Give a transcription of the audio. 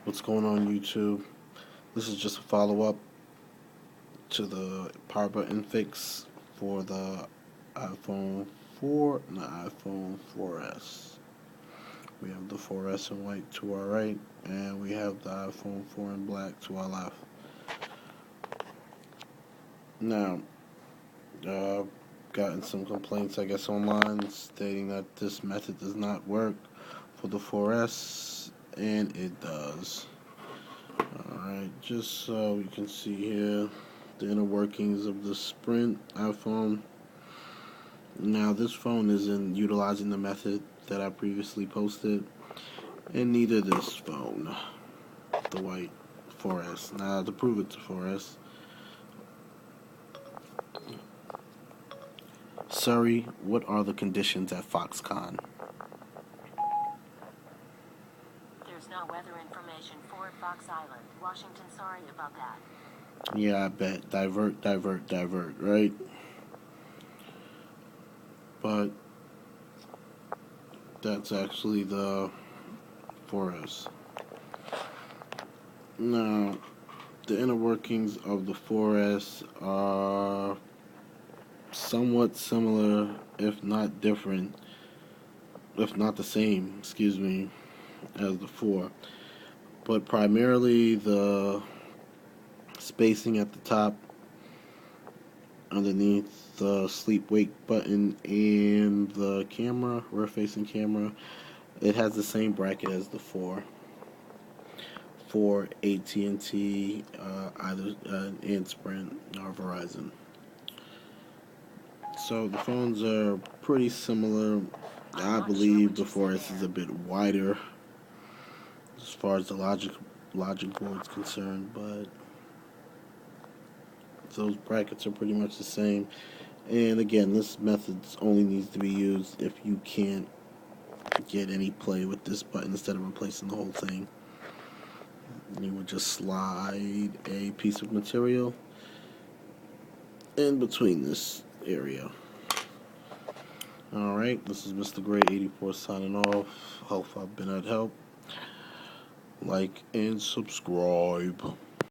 What's going on YouTube? This is just a follow-up to the power button fix for the iPhone 4 and the iPhone 4S. We have the 4S in white to our right, and we have the iPhone 4 in black to our left. Now, gotten some complaints, I guess, online stating that this method does not work for the 4S, and it does. Alright, just so you can see here the inner workings of the Sprint iPhone. Now, this phone isn't utilizing the method that I previously posted, and neither this phone, the white 4S. Now, to prove it's a 4S, Surrey, what are the conditions at Foxconn? There's no weather information for Fox Island, Washington. Sorry about that. Yeah, I bet. Divert, right? But that's actually the 4S. Now, the inner workings of the 4S are somewhat similar, if not different, if not the same, as the 4. But primarily the spacing at the top, underneath the sleep wake button, and the camera, rear facing camera, it has the same bracket as the 4 for AT&T, either and Sprint or Verizon. So the phones are pretty similar. I believe the 4S is a bit wider as far as the logic board is concerned, but those brackets are pretty much the same. And again, this method only needs to be used if you can't get any play with this button instead of replacing the whole thing. You would just slide a piece of material in between this area. Alright, this is Mr. Gray 84 signing off. Hope I've been at help. Like and subscribe.